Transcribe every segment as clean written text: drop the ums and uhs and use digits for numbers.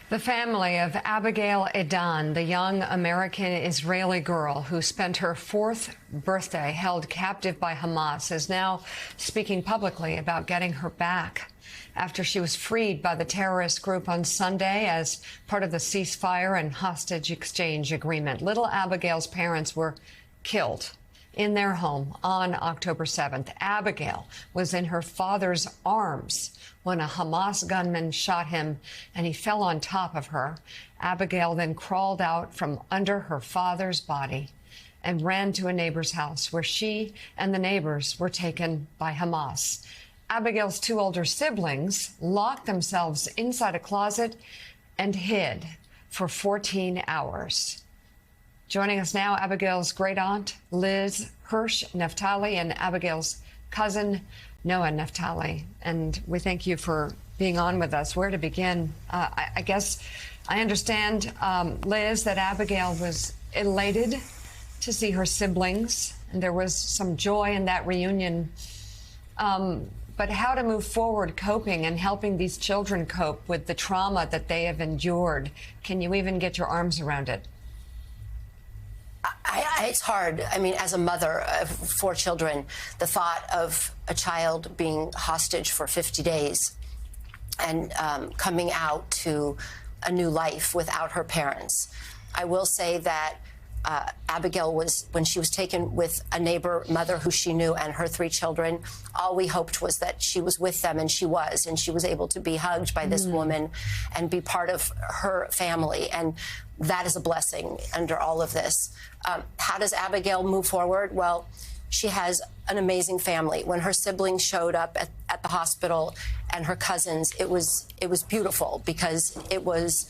The family of Abigail Edan, the young American-Israeli girl who spent her fourth birthday held captive by Hamas, is now speaking publicly about getting her back after she was freed by the terrorist group on Sunday as part of the ceasefire and hostage exchange agreement. Little Abigail's parents were killed in their home on October 7th. Abigail was in her father's arms when a Hamas gunman shot him and he fell on top of her. Abigail then crawled out from under her father's body and ran to a neighbor's house where she and the neighbors were taken by Hamas. Abigail's two older siblings locked themselves inside a closet and hid for 14 hours. Joining us now, Abigail's great-aunt, Liz Hirsch Naftali, and Abigail's cousin, Noah Naftali. And we thank you for being on with us. Where to begin? I guess I understand, Liz, that Abigail was elated to see her siblings, and there was some joy in that reunion. But how to move forward coping and helping these children cope with the trauma that they have endured? Can you even get your arms around it? It's hard. I mean, as a mother of 4 children, the thought of a child being hostage for 50 days and coming out to a new life without her parents. I will say that Abigail was, when she was taken with a neighbor mother who she knew and her 3 children, all we hoped was that she was with them, and she was able to be hugged by this woman and be part of her family. And that is a blessing under all of this. How does Abigail move forward? Well, she has an amazing family. When her siblings showed up at the hospital and her cousins, it was beautiful, because it was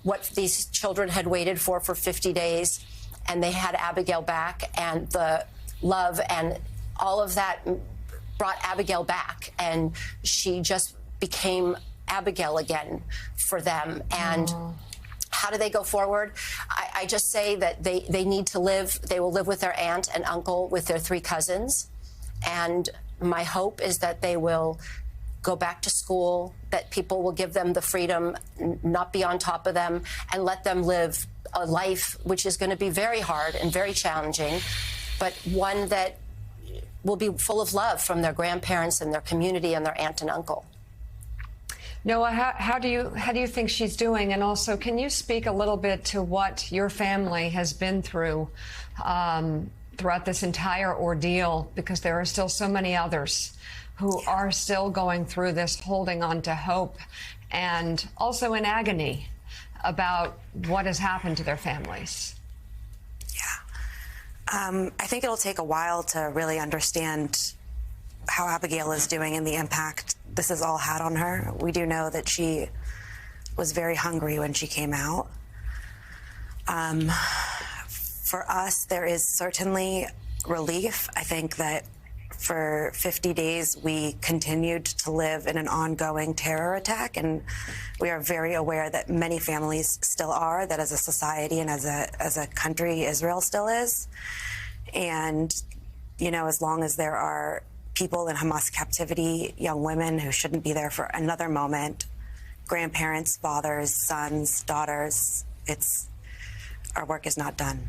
what these children had waited for 50 days. And they had Abigail back, and the love and all of that brought Abigail back. And she just became Abigail again for them. And how do they go forward? I just say that they need to live. They will live with their aunt and uncle, with their 3 cousins. And my hope is that they will go back to school, that people will give them the freedom, not be on top of them, and let them live a life which is going to be very hard and very challenging, but one that will be full of love from their grandparents and their community and their aunt and uncle. Noah, how do you think she's doing? And also, can you speak a little bit to what your family has been through throughout this entire ordeal? Because there are still so many others who are still going through this, holding on to hope, and also in agony about what has happened to their families. Yeah. I think it'll take a while to really understand how Abigail is doing and the impact this has all had on her. We do know that she was very hungry when she came out. For us, there is certainly relief. I think that for 50 days, we continued to live in an ongoing terror attack, and we are very aware that many families still are, that as a society and as a country, Israel still is. And, you know, as long as there are people in Hamas captivity, young women who shouldn't be there for another moment, grandparents, fathers, sons, daughters, our work is not done.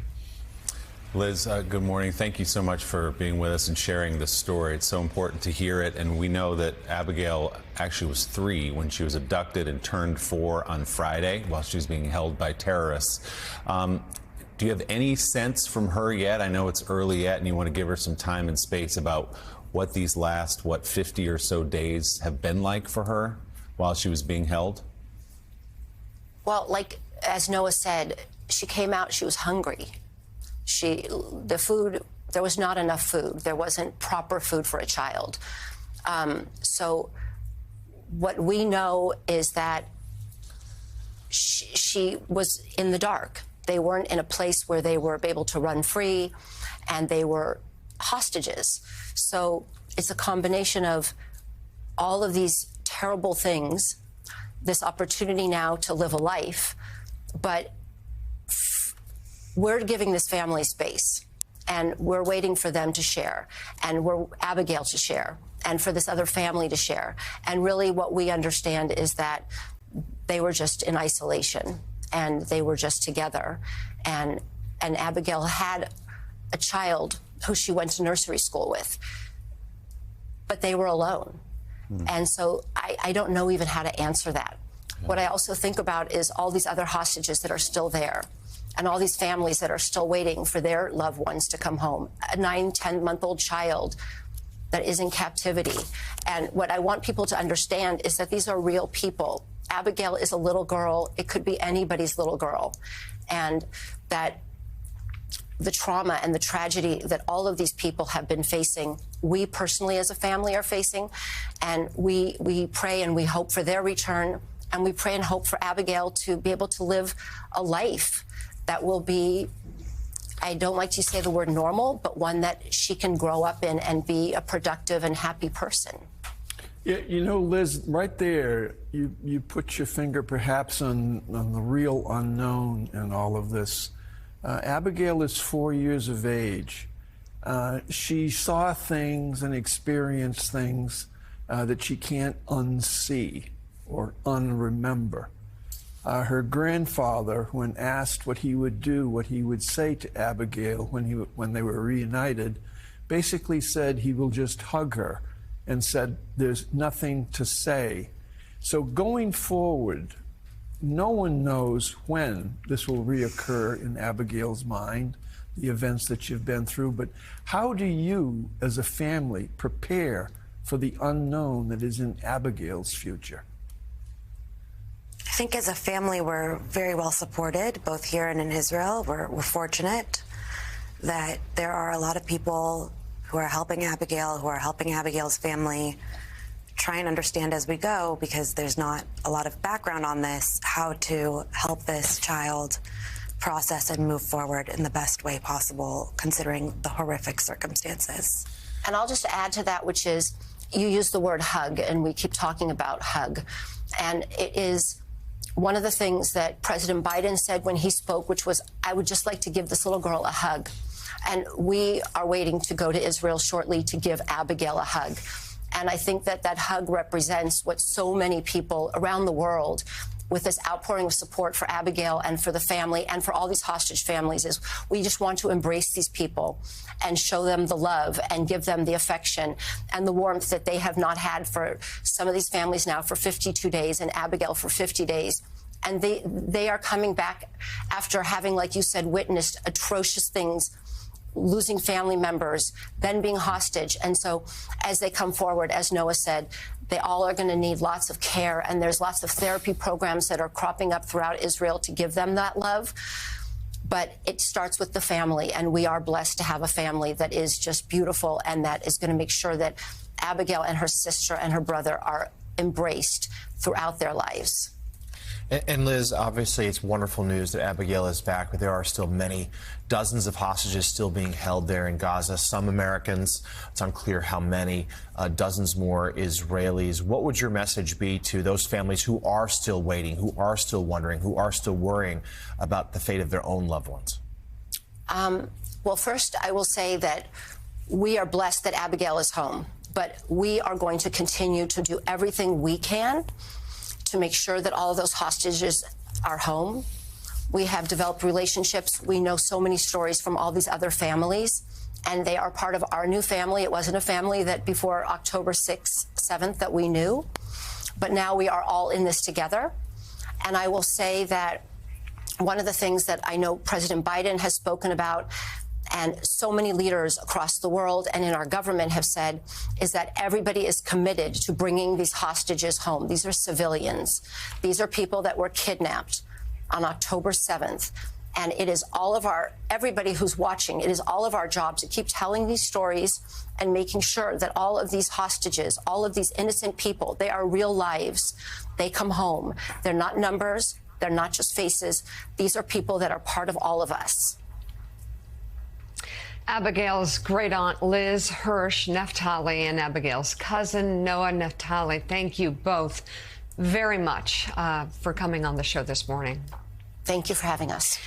Liz, good morning. Thank you so much for being with us and sharing this story. It's so important to hear it. And we know that Abigail actually was 3 when she was abducted and turned 4 on Friday while she was being held by terrorists. Do you have any sense from her yet? I know it's early yet, and you want to give her some time and space about what these last, 50 or so days have been like for her while she was being held? Well, like, as Noah said, she came out, she was hungry. There was not enough food. There wasn't proper food for a child. So what we know is that she was in the dark. They weren't in a place where they were able to run free, and they were hostages. So it's a combination of all of these terrible things, this opportunity now to live a life, but we're giving this family space, and we're waiting for them to share, and we're Abigail to share, and for this other family to share. And really what we understand is that they were just in isolation and they were just together. And Abigail had a child who she went to nursery school with, but they were alone. And so I don't know even how to answer that. What I also think about is all these other hostages that are still there and all these families that are still waiting for their loved ones to come home. A 9, 10-month-old child that is in captivity. And what I want people to understand is that these are real people. Abigail is a little girl. It could be anybody's little girl. And that the trauma and the tragedy that all of these people have been facing, we personally as a family are facing, and we pray and we hope for their return, and we pray and hope for Abigail to be able to live a life that will be, I don't like to say the word normal, but one that she can grow up in and be a productive and happy person. Yeah, you know, Liz, right there, you put your finger perhaps on the real unknown in all of this. Abigail is 4 years of age. She saw things and experienced things that she can't unsee or unremember. Her grandfather, when asked what he would do, what he would say to Abigail when they were reunited, basically said he will just hug her and said there's nothing to say. So going forward, no one knows when this will reoccur in Abigail's mind, the events that you've been through, but how do you, as a family, prepare for the unknown that is in Abigail's future? I think as a family, we're very well supported, both here and in Israel. We're fortunate that there are a lot of people who are helping Abigail, who are helping Abigail's family, try and understand as we go, because there's not a lot of background on this, how to help this child process and move forward in the best way possible, considering the horrific circumstances. And I'll just add to that, which is, you use the word hug, and we keep talking about hug. And it is one of the things that President Biden said when he spoke, which was, I would just like to give this little girl a hug. And we are waiting to go to Israel shortly to give Abigail a hug. And I think that that hug represents what so many people around the world, with this outpouring of support for Abigail and for the family and for all these hostage families, is we just want to embrace these people and show them the love and give them the affection and the warmth that they have not had for some of these families now for 52 days and Abigail for 50 days. And they are coming back after having, like you said, witnessed atrocious things, losing family members, then being hostage. And so as they come forward, as Noah said, they all are going to need lots of care. And there's lots of therapy programs that are cropping up throughout Israel to give them that love. But it starts with the family. And we are blessed to have a family that is just beautiful and that is going to make sure that Abigail and her sister and her brother are embraced throughout their lives. And Liz, obviously it's wonderful news that Abigail is back, but there are still dozens of hostages still being held there in Gaza. Some Americans, it's unclear how many, dozens more Israelis. What would your message be to those families who are still waiting, who are still wondering, who are still worrying about the fate of their own loved ones? Well, first, I will say that we are blessed that Abigail is home, but we are going to continue to do everything we can to make sure that all of those hostages are home. We have developed relationships. We know so many stories from all these other families, and they are part of our new family. It wasn't a family that before October 6th, 7th that we knew, but now we are all in this together. And I will say that one of the things that I know President Biden has spoken about, and so many leaders across the world and in our government have said, is that everybody is committed to bringing these hostages home. These are civilians. These are people that were kidnapped on October 7th. And it is everybody who's watching, it is all of our job to keep telling these stories and making sure that all of these hostages, all of these innocent people, they are real lives. They come home. They're not numbers. They're not just faces. These are people that are part of all of us. Abigail's great aunt Liz Hirsch Neftali and Abigail's cousin Noah Neftali, thank you both very much for coming on the show this morning. Thank you for having us.